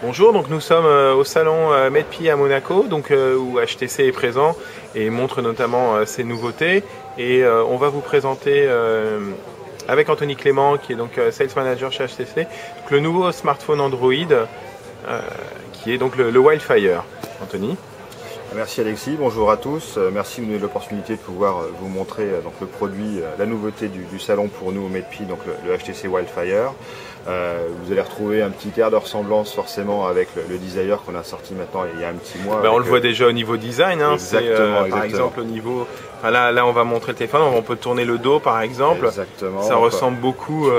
Bonjour, donc nous sommes au salon Medpi à Monaco, où HTC est présent et montre notamment ses nouveautés. Et on va vous présenter avec Anthony Clément, qui est donc Sales Manager chez HTC, le nouveau smartphone Android qui est donc le Wildfire. Anthony. Merci Alexis, bonjour à tous. Merci de nous donner l'opportunité de pouvoir vous montrer donc le produit, la nouveauté du salon pour nous au Medpi, donc le HTC Wildfire. Vous allez retrouver un petit air de ressemblance forcément avec le Desire qu'on a sorti maintenant il y a un petit mois. On le voit déjà au niveau design, hein. Exactement. Par exemple au niveau, là on va montrer le téléphone, on peut tourner le dos par exemple. Exactement. Ça ressemble beaucoup.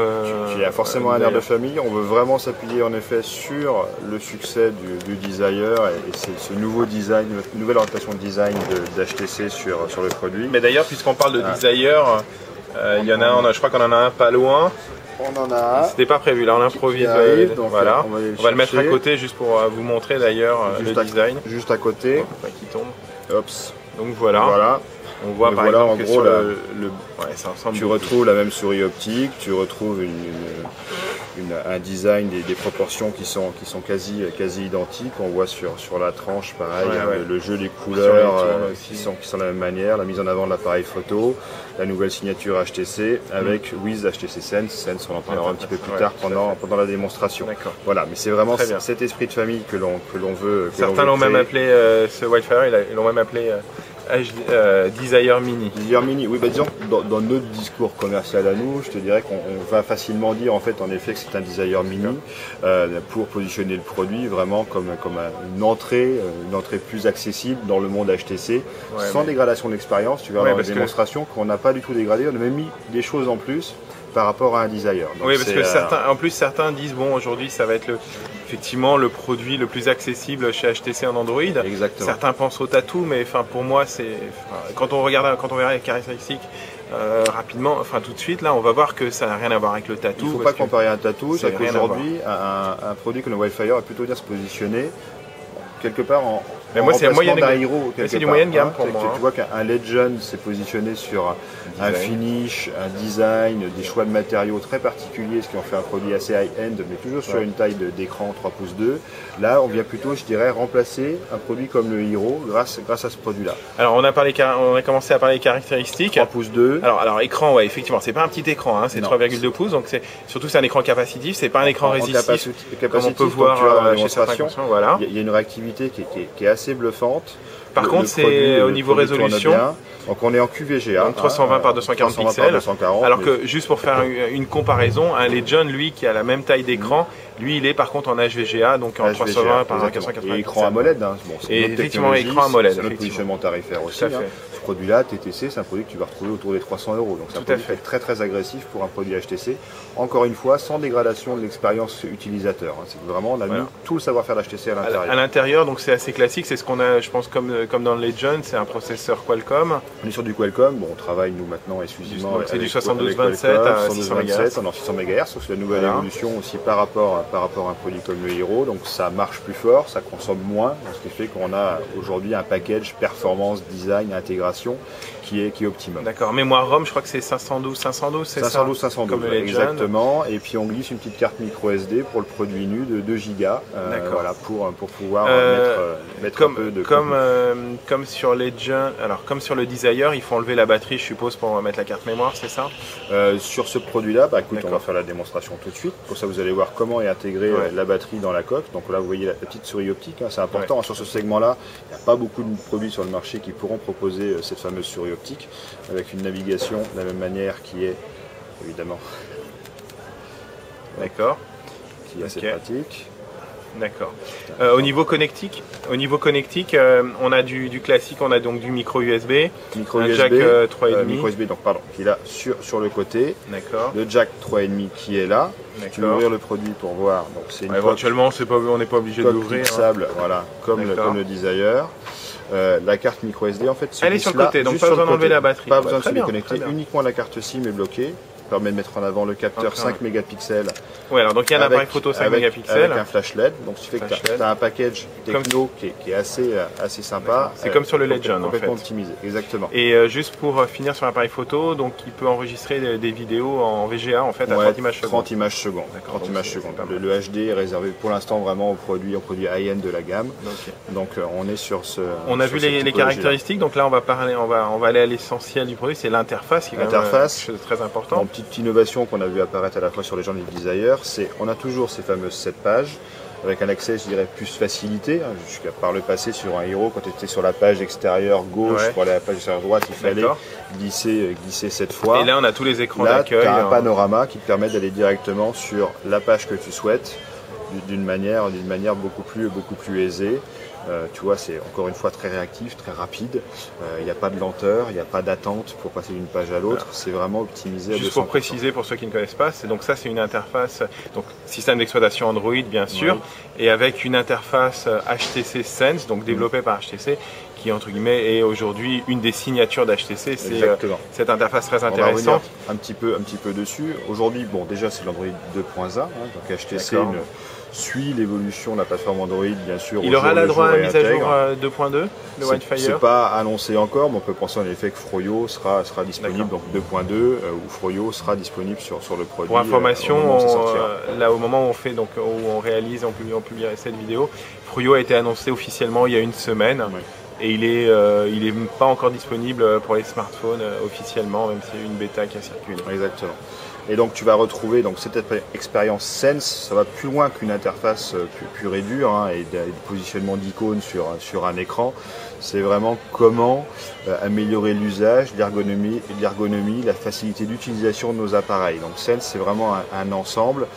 Il y a forcément un air de famille. On veut vraiment s'appuyer en effet sur le succès du Desire et c'est ce nouveau design, nouvelle orientation de design d'HTC sur le produit. Mais d'ailleurs, puisqu'on parle de Desire, il y en a, je crois qu'on en a un pas loin. On en a un. C'était pas prévu, là on improvise. Voilà. On va le mettre à côté juste pour vous montrer d'ailleurs le design. Juste à côté. Qui tombe. Ops. Donc voilà. On voit par exemple que sur tu retrouves la même souris optique, tu retrouves un design, des proportions qui sont quasi identiques. On voit sur la tranche pareil, le jeu des couleurs qui sont de la même manière, la mise en avant de l'appareil photo, la nouvelle signature HTC avec With HTC Sense. On en parlera un petit peu plus tard pendant la démonstration. Voilà, mais c'est vraiment cet esprit de famille que l'on veut. Certains l'ont même appelé ce Wildfire, ils l'ont même appelé Desire Mini. Desire Mini, oui, disons dans notre discours commercial à nous, je te dirais qu'on va facilement dire en effet que c'est un Desire Mini pour positionner le produit vraiment comme une entrée plus accessible dans le monde HTC, sans dégradation de l'expérience. Tu verras dans la démonstration qu'on n'a pas du tout dégradé, on a même mis des choses en plus par rapport à un Desire. Donc oui, parce que certains disent bon, aujourd'hui ça va être effectivement le produit le plus accessible chez HTC en Android. Exactement. Certains pensent au tatou, mais pour moi quand on regarde les caractéristiques rapidement, tout de suite là, on va voir que ça n'a rien à voir avec le tatou. Il ne faut pas comparer un tatou, c'est qu'aujourd'hui un produit comme le Wildfire va plutôt bien se positionner quelque part en remplacement d'un Hero. C'est du moyenne gamme pour moi. Tu vois qu'un Legend s'est positionné sur un finish, un design, des choix de matériaux très particuliers, ce qui en fait un produit assez high-end, mais toujours sur une taille d'écran 3 pouces 2. Là, on vient plutôt, je dirais, remplacer un produit comme le Hero grâce à ce produit-là. Alors, on a commencé à parler des caractéristiques. 3 pouces 2. Alors écran, effectivement, c'est pas un petit écran, hein, c'est 3,2 pouces, donc surtout c'est un écran capacitif, c'est pas un écran résistif, comme on peut voir chez certains concurrents. Voilà. Il y a une réactivité qui est assez bluffante. Par contre, c'est au niveau résolution. Donc on est en QVGA. Donc 320 par 240 pixels. Alors que juste pour faire une comparaison, un Legend, lui, qui a la même taille d'écran, lui, il est par contre en HVGA, donc en 320 par 480 et écran AMOLED. Et effectivement, écran AMOLED. C'est notre positionnement tarifaire aussi. Ce produit-là, TTC, c'est un produit que tu vas retrouver autour des 300 €. Donc c'est un produit très très agressif pour un produit HTC. Encore une fois, sans dégradation de l'expérience utilisateur. C'est vraiment, on a mis tout le savoir-faire d'HTC à l'intérieur. À l'intérieur, donc c'est assez classique. C'est ce qu'on a, je pense, comme dans le Legend, c'est un processeur Qualcomm. On est sur du Qualcomm. On travaille nous maintenant exclusivement. C'est du 72-27 à 600 MHz. On est en 600 MHz, c'est la nouvelle évolution aussi par rapport à un produit comme le Hero. Donc ça marche plus fort, ça consomme moins, ce qui fait qu'on a aujourd'hui un package performance, design, intégration qui est optimum. D'accord. Mémoire ROM, je crois que c'est 512, c'est ça 512, exactement. Et puis on glisse une petite carte micro SD pour le produit nu de 2 Go. Voilà, pour pouvoir mettre un peu de comme sur Legend, alors comme sur le Desire, il faut enlever la batterie, je suppose, pour mettre la carte mémoire, c'est ça? Sur ce produit-là, écoute, on va faire la démonstration tout de suite. Pour ça, vous allez voir comment est intégrée la batterie dans la coque. Donc là, vous voyez la petite souris optique, c'est important. Sur ce segment-là, il n'y a pas beaucoup de produits sur le marché qui pourront proposer cette fameuse souris optique avec une navigation de la même manière qui est évidemment qui est assez pratique. D'accord. Au niveau connectique, on a du classique, on a donc du micro USB, un jack 3,5. Micro USB, donc pardon, qui est là sur le côté. D'accord. Le jack 3,5 qui est là. Tu veux ouvrir le produit pour voir. Donc c'est éventuellement, on n'est pas obligé de l'ouvrir. Fixable, voilà, comme le Desire. La carte micro SD, en fait, elle est sur le côté, donc pas besoin d'enlever la batterie. Pas besoin de se déconnecter, uniquement la carte SIM est bloquée. permet de mettre en avant le capteur 5 mégapixels. Ouais, alors donc il y a un appareil photo 5 mégapixels. Avec un flash LED, donc ce qui fait que tu as un package techno qui est assez sympa. C'est comme sur le Legend en fait. Complètement optimisé, exactement. Et juste pour finir sur l'appareil photo, donc il peut enregistrer des vidéos en VGA en fait à 30 images secondes. 30 images secondes. 30 images secondes. Le HD est réservé pour l'instant vraiment aux produits high-end de la gamme. Donc on est sur ce. On a vu les caractéristiques, donc là on va aller à l'essentiel du produit, c'est l'interface qui est quand même quelque chose de très important. Une petite innovation qu'on a vu apparaître à la fois sur les gens et les Desire, c'est on a toujours ces fameuses 7 pages avec un accès, je dirais, plus facilité. Jusqu'à par le passé sur un Hero, quand tu étais sur la page extérieure gauche pour aller à la page extérieure droite, il fallait glisser 7 fois. Et là on a tous les écrans d'accueil. Tu as un panorama qui te permet d'aller directement sur la page que tu souhaites d'une manière beaucoup plus aisée. Tu vois, c'est encore une fois très réactif, très rapide. Il n'y a pas de lenteur, il n'y a pas d'attente pour passer d'une page à l'autre. C'est vraiment optimisé à 200%. Juste pour préciser pour ceux qui ne connaissent pas, c'est une interface, donc système d'exploitation Android bien sûr, et avec une interface HTC Sense, donc développée par HTC, qui entre guillemets est aujourd'hui une des signatures d'HTC. C'est cette interface très intéressante. On va revenir un petit peu dessus. Aujourd'hui, bon, déjà c'est l'Android 2.1, donc HTC suit l'évolution de la plateforme Android, bien sûr. Il aura la droit à la mise à jour 2.2, le Wildfire. C'est pas annoncé encore, mais on peut penser en effet que Froyo sera disponible, donc 2.2, ou Froyo sera disponible sur le produit. Pour information, là au moment où on réalise, on publie cette vidéo, Froyo a été annoncé officiellement il y a une semaine. Et il est pas encore disponible pour les smartphones officiellement, même s'il y a eu une bêta qui a circulé. Exactement. Et donc tu vas retrouver cette expérience Sense, ça va plus loin qu'une interface pure et dure et des positionnements d'icônes sur un écran. C'est vraiment comment améliorer l'usage, l'ergonomie, la facilité d'utilisation de nos appareils. Donc Sense, c'est vraiment un ensemble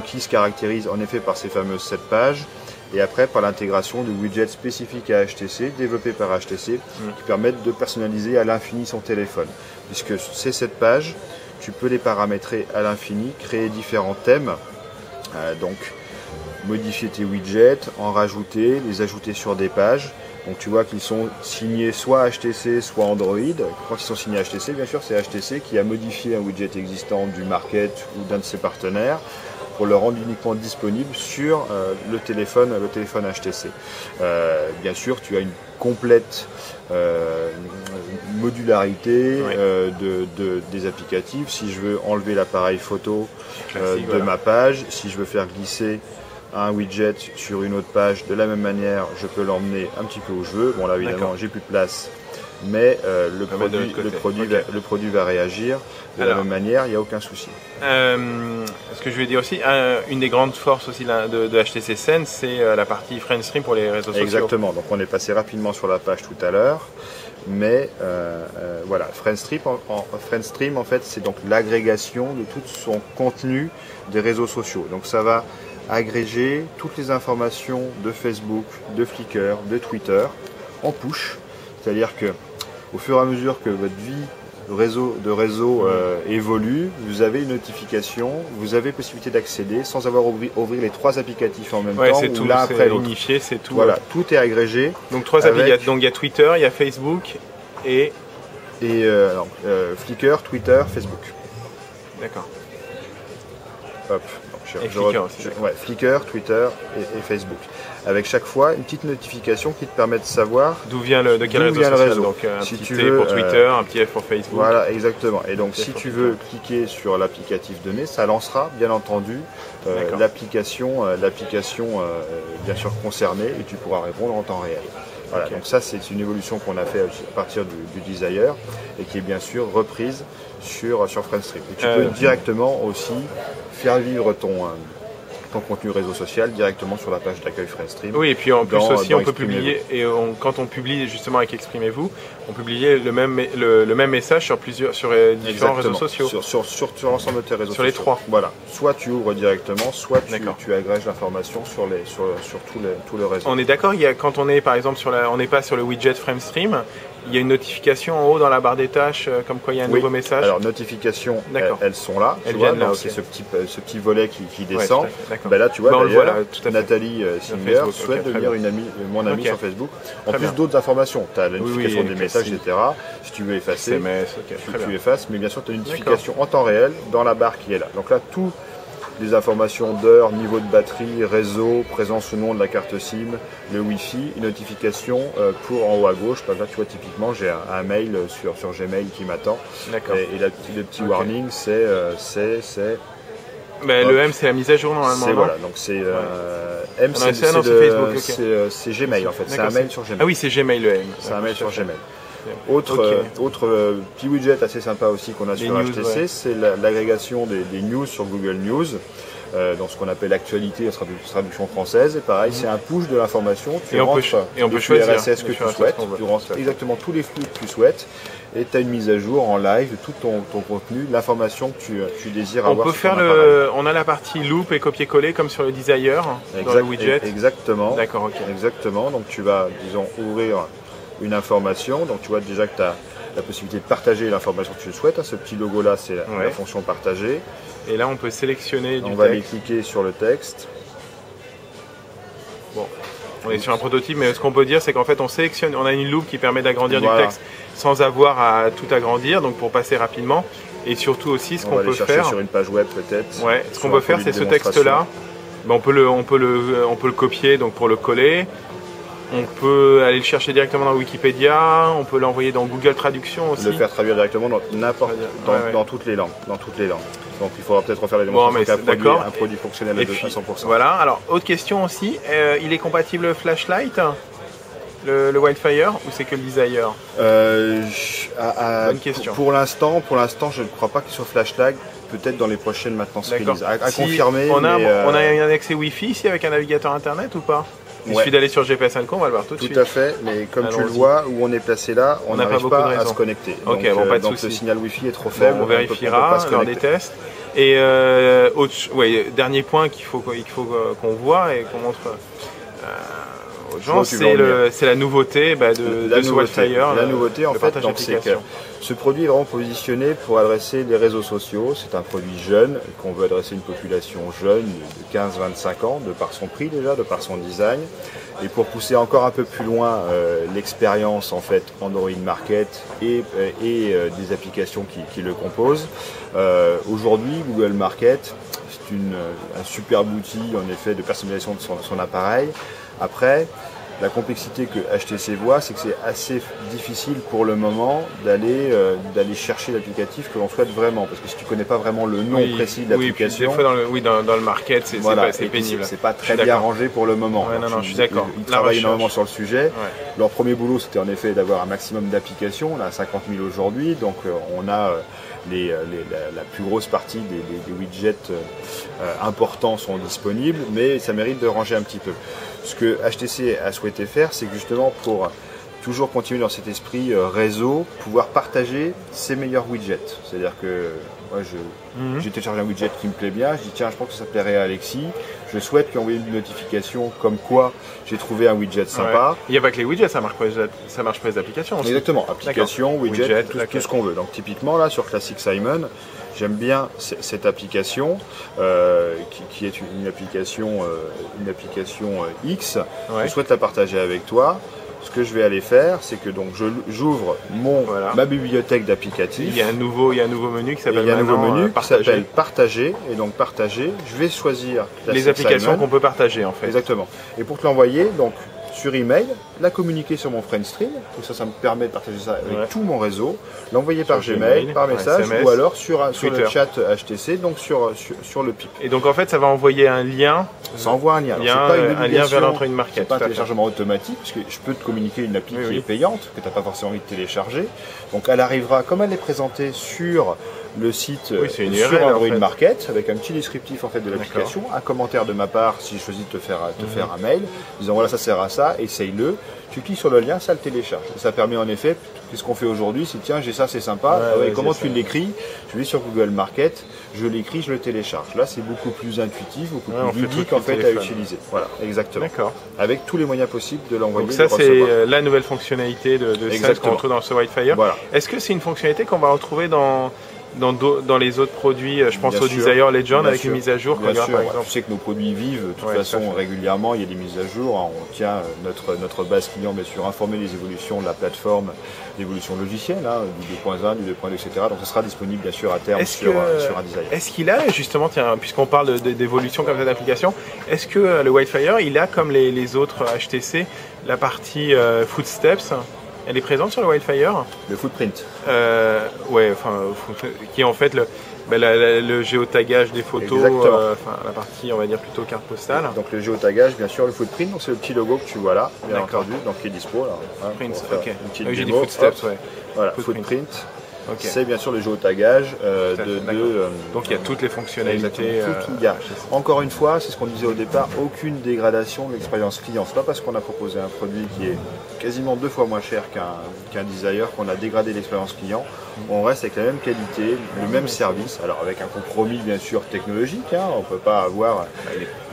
qui se caractérise en effet par ces fameuses 7 pages. Et après par l'intégration de widgets spécifiques à HTC, développés par HTC, qui permettent de personnaliser à l'infini son téléphone. Puisque ces 7 pages, tu peux les paramétrer à l'infini, créer différents thèmes, donc modifier tes widgets, en rajouter, les ajouter sur des pages. Donc tu vois qu'ils sont signés soit HTC, soit Android. Quand ils sont signés HTC, bien sûr, c'est HTC qui a modifié un widget existant du market ou d'un de ses partenaires pour le rendre uniquement disponible sur le téléphone HTC. Bien sûr, tu as une complète modularité des applicatifs. Si je veux enlever l'appareil photo de ma page, si je veux faire glisser un widget sur une autre page de la même manière, je peux l'emmener un petit peu où je veux. Bon là évidemment j'ai plus de place, mais le produit va réagir de la même manière, il n'y a aucun souci. Ce que je vais dire aussi, une des grandes forces aussi de HTC Sense, c'est la partie FriendStream pour les réseaux sociaux. Exactement, donc on est passé rapidement sur la page tout à l'heure, mais voilà, FriendStream en fait c'est donc l'agrégation de tout son contenu des réseaux sociaux. Donc ça va agréger toutes les informations de Facebook, de Flickr, de Twitter en push, c'est-à-dire que au fur et à mesure que votre vie de réseau évolue, vous avez une notification, vous avez possibilité d'accéder sans avoir ouvrir les 3 applicatifs en même temps ou l'un après l'autre. Unifié, c'est tout. Voilà, tout est agrégé. Donc 3 applications. Donc il y a Twitter, il y a Facebook et Flickr, Twitter, Facebook. D'accord. Hop. Et Flickr aussi. Flickr, Twitter et Facebook. Avec chaque fois une petite notification qui te permet de savoir de quel réseau social. Donc un petit T pour Twitter, un petit F pour Facebook. Voilà, exactement. Et donc si tu veux cliquer sur l'applicatif donné, ça lancera bien entendu l'application bien sûr concernée et tu pourras répondre en temps réel. Voilà, donc ça c'est une évolution qu'on a fait à partir du Desire et qui est bien sûr reprise sur FriendStream. Et tu peux directement aussi faire vivre ton contenu réseau social directement sur la page d'accueil FriendStream. Oui, et puis en plus aussi on peut publier, et quand on publie justement avec Exprimez-vous, on publie le même message sur différents réseaux sociaux. Sur l'ensemble de tes réseaux sociaux. Sur les 3. Voilà. Soit tu ouvres directement, soit tu agrèges l'information sur tout le réseau. On est d'accord, quand on est par exemple on n'est pas sur le widget FriendStream, il y a une notification en haut dans la barre des tâches, comme quoi il y a un nouveau message. Alors notifications, elles sont là. Elles viennent là. C'est ce petit volet qui descend. Ben là, tu vois, d'ailleurs, Nathalie Singer souhaite devenir mon amie sur Facebook. En plus d'autres informations, tu as la notification des messages, etc. Si tu veux effacer, tu effaces, mais bien sûr, tu as une notification en temps réel dans la barre qui est là. Donc là, tout les informations d'heure, niveau de batterie, réseau, présence ou non de la carte SIM, le Wi-Fi, une notification pour en haut à gauche. Là, tu vois, typiquement, j'ai un mail sur Gmail qui m'attend. Et le petit warning, c'est... le M, c'est la mise à jour normalement. Voilà, donc c'est M, c'est Gmail en fait. C'est un mail sur Gmail. Ah oui, c'est Gmail le M. C'est un mail sur Gmail. Autre petit widget assez sympa aussi qu'on a sur HTC, c'est l'agrégation des news sur Google News, dans ce qu'on appelle l'actualité, la traduction française. Et pareil, c'est un push de l'information. On peut choisir RSS que tu souhaites, tu rentres exactement tous les flux que tu souhaites. Et tu as une mise à jour en live de tout ton contenu, l'information que tu désires avoir. On a la partie loop et copier-coller comme sur le Desire dans le widget. Exactement. D'accord, ok. Exactement. Donc tu vas, disons, ouvrir une information. Donc tu vois déjà que tu as la possibilité de partager l'information que tu souhaites. Ce petit logo là, c'est la fonction partager. Et là, on peut sélectionner du texte. On va aller cliquer sur le texte. Bon, on est sur un prototype, mais ce qu'on peut dire, c'est qu'en fait, on a une loupe qui permet d'agrandir du texte sans avoir à tout agrandir, donc pour passer rapidement. Et surtout aussi, ce qu'on peut faire sur une page web peut-être. Ouais, ce qu'on peut faire, c'est ce texte-là. On peut le copier, donc pour le coller. On peut aller le chercher directement dans Wikipédia, on peut l'envoyer dans Google Traduction aussi. Le faire traduire directement dans toutes les langues. Donc il faudra peut-être refaire les démonstrations un produit fonctionnel à 100%. Voilà, alors autre question aussi, il est compatible Flashlight, le Wildfire, ou c'est que le Desire? Bonne question. Pour l'instant, je ne crois pas qu'il soit Flashlight. Peut-être dans les prochaines maintenances release. À confirmer. On a un accès Wi-Fi ici avec un navigateur internet ou pas? Il suffit d'aller sur GPS Info, on va le voir tout de suite. Tout à fait, mais comme tu le vois, où on est placé là, on n'arrive pas à se connecter. Donc, donc le signal Wi-Fi est trop faible. On vérifiera lors des tests. Et dernier point qu'il faut qu'on voit et qu'on montre aux gens, c'est la nouveauté de ce Wildfire. La nouveauté, en fait, c'est que ce produit est vraiment positionné pour adresser les réseaux sociaux. C'est un produit jeune, qu'on veut adresser une population jeune de 15-25 ans, de par son prix déjà, de par son design. Et pour pousser encore un peu plus loin l'expérience en fait Android Market et des applications qui le composent. Aujourd'hui, Google Market, c'est un superbe outil en effet de personnalisation de son appareil. Après, la complexité que HTC voit, c'est que c'est assez difficile pour le moment d'aller chercher l'applicatif que l'on souhaite vraiment. Parce que si tu ne connais pas vraiment le nom précis de l'application... dans le market, c'est pénible. C'est pas très bien rangé pour le moment. Je suis d'accord. Ils travaillent énormément sur le sujet. Ouais. Leur premier boulot, c'était en effet d'avoir un maximum d'applications. On a 50 000 aujourd'hui, donc on a... la plus grosse partie des widgets importants sont disponibles, mais ça mérite de ranger un petit peu. Ce que HTC a souhaité faire, c'est que justement pour toujours continuer dans cet esprit réseau, pouvoir partager ses meilleurs widgets. C'est-à-dire que moi, j'ai téléchargé un widget qui me plaît bien, je dis tiens, je pense que ça plairait à Alexis, je souhaite lui envoyer une notification comme quoi j'ai trouvé un widget sympa. Il n'y a pas que les widgets, ça marche pour les applications aussi. Exactement, applications, widgets, tout ce qu'on veut. Donc typiquement là sur Classic Simon, j'aime bien cette application qui est une application X. Je souhaite la partager avec toi. Ce que je vais aller faire, c'est que donc j'ouvre ma bibliothèque d'applicatifs. Il y a un nouveau menu qui s'appelle Partager. Et donc partager, je vais choisir les applications qu'on peut partager en fait. Exactement. Et pour te l'envoyer, donc sur email, la communiquer sur mon Friendstream, donc ça me permet de partager ça avec tout mon réseau, l'envoyer par Gmail, par message, ou alors sur le chat HTC, donc sur le PIP. Et donc en fait ça va envoyer un lien. Ça envoie un lien. Un lien vers l'Android Market. C'est pas un téléchargement automatique, parce que je peux te communiquer une appli qui est payante, que tu n'as pas forcément envie de télécharger. Donc elle arrivera, comme elle est présentée sur le site c'est une sur URL, Android en fait. Market avec un petit descriptif en fait de l'application, un commentaire de ma part si je choisis de te faire un mail disant voilà ça sert à ça, essaye-le. Tu cliques sur le lien, ça le télécharge. Et ça permet en effet, qu'est-ce qu'on fait aujourd'hui, c'est tiens j'ai ça, c'est sympa, comment tu l'écris? Je vais sur Google Market, je l'écris, je le télécharge. Là c'est beaucoup plus intuitif, beaucoup plus ludique en fait à utiliser. Voilà, exactement. D'accord. Avec tous les moyens possibles de l'envoyer. Donc ça c'est la nouvelle fonctionnalité de Sales qu'on retrouve dans ce Whitefire. Voilà. Est-ce que c'est une fonctionnalité qu'on va retrouver dans les autres produits, je pense au Desire Legend avec une mise à jour. Bien sûr, tu sais que nos produits vivent de toute façon régulièrement, il y a des mises à jour, on tient notre base client bien sûr informée des évolutions de la plateforme, l'évolution logicielle, du 2.1, du 2.2, etc. Donc ça sera disponible bien sûr à terme sur un Desire. Est-ce qu'il a justement, tiens, puisqu'on parle d'évolution comme ça d'application, est-ce que le Whitefire il a comme les autres HTC la partie Footsteps? Elle est présente sur le Whitefire? Le footprint. Qui est en fait le géotagage des photos, la partie on va dire plutôt carte postale. Donc le géotagage, bien sûr, le footprint, donc c'est le petit logo que tu vois là, bien entendu, donc qui est dispo là. Footprint, j'ai dit Footsteps, Voilà, footprint. C'est bien sûr le géotagage donc il y a toutes les fonctionnalités. Encore une fois, c'est ce qu'on disait au départ, aucune dégradation de l'expérience client. C'est pas parce qu'on a proposé un produit qui est quasiment 2 fois moins cher qu'un Desire qu'on a dégradé l'expérience client. On reste avec la même qualité, le même service, alors avec un compromis bien sûr technologique, on ne peut pas avoir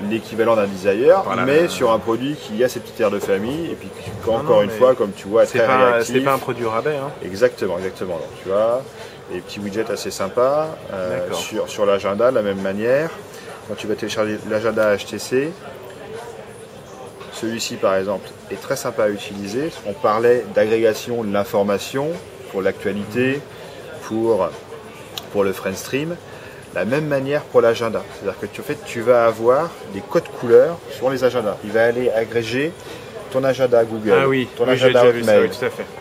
l'équivalent d'un Desire, mais sur un produit qui a ses petites aires de famille, et puis encore une fois, comme tu vois, très réactif. C'est pas un produit rabais. Exactement. Donc, tu vois, des petits widgets assez sympas, sur l'agenda de la même manière. Quand tu vas télécharger l'agenda HTC, celui-ci par exemple est très sympa à utiliser. On parlait d'agrégation de l'information pour l'actualité, pour le Friendstream. La même manière pour l'agenda. C'est-à-dire que tu vas avoir des codes couleurs sur les agendas. Il va aller agréger ton agenda Google, ton agenda Hotmail,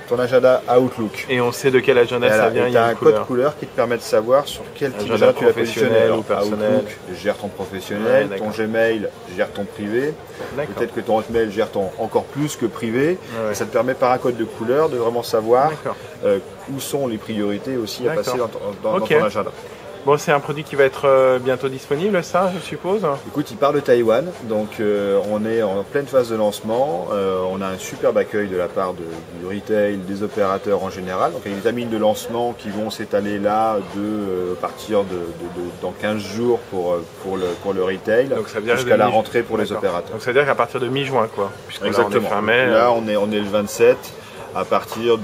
ton agenda Outlook. Et on sait de quel agenda ça vient. Il y a un code couleur qui te permet de savoir sur quel type d'agenda tu l'as positionné. Outlook gère ton professionnel, ton Gmail gère ton privé. Peut-être que ton Hotmail gère ton encore plus que privé. Et ça te permet par un code de couleur de vraiment savoir où sont les priorités aussi à passer dans ton agenda. Bon, c'est un produit qui va être bientôt disponible, ça, je suppose? Écoute, il part de Taïwan, donc on est en pleine phase de lancement. On a un superbe accueil de la part du retail, des opérateurs en général. Donc il y a des timings de lancement qui vont s'étaler là partir dans 15 jours pour le retail, jusqu'à la rentrée pour les opérateurs. Donc ça veut dire qu'à partir de mi-juin, quoi. Exactement. Là, on est le 27. À partir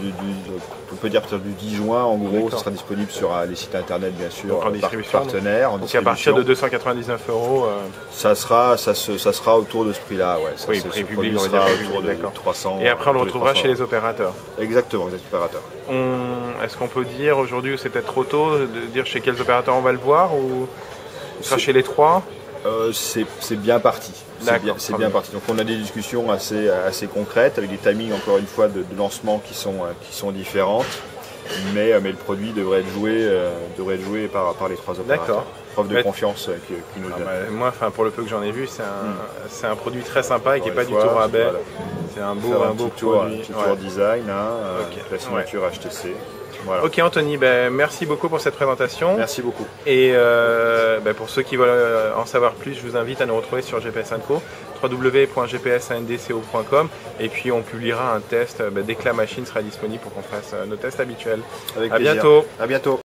on peut dire à partir du 10 juin, en gros, ça sera disponible sur les sites internet, bien sûr, partenaires. Donc à partir de 299 €. Ça sera autour de ce prix-là, prix public, on va dire autour de 300. Et après, on le retrouvera chez les opérateurs. Exactement, les opérateurs. Est-ce qu'on peut dire aujourd'hui, c'est peut-être trop tôt, de dire chez quels opérateurs on va le voir, ou ce sera chez les 3? C'est bien parti. C'est bien parti. Donc on a des discussions assez concrètes avec des timings encore une fois de lancement qui sont différentes, mais le produit devrait être joué par les 3 opérateurs. D'accord. Preuve de confiance qui nous donne. Moi, pour le peu que j'en ai vu, c'est un produit très sympa et qui n'est pas du tout rabais. C'est un beau produit. Un petit tour design, la signature HTC. Voilà. Ok Anthony, merci beaucoup pour cette présentation. Merci beaucoup. Et pour ceux qui veulent en savoir plus, je vous invite à nous retrouver sur GPS & Co, www.gpsandco.com, et puis on publiera un test dès que la machine sera disponible pour qu'on fasse nos tests habituels. Avec plaisir. À bientôt.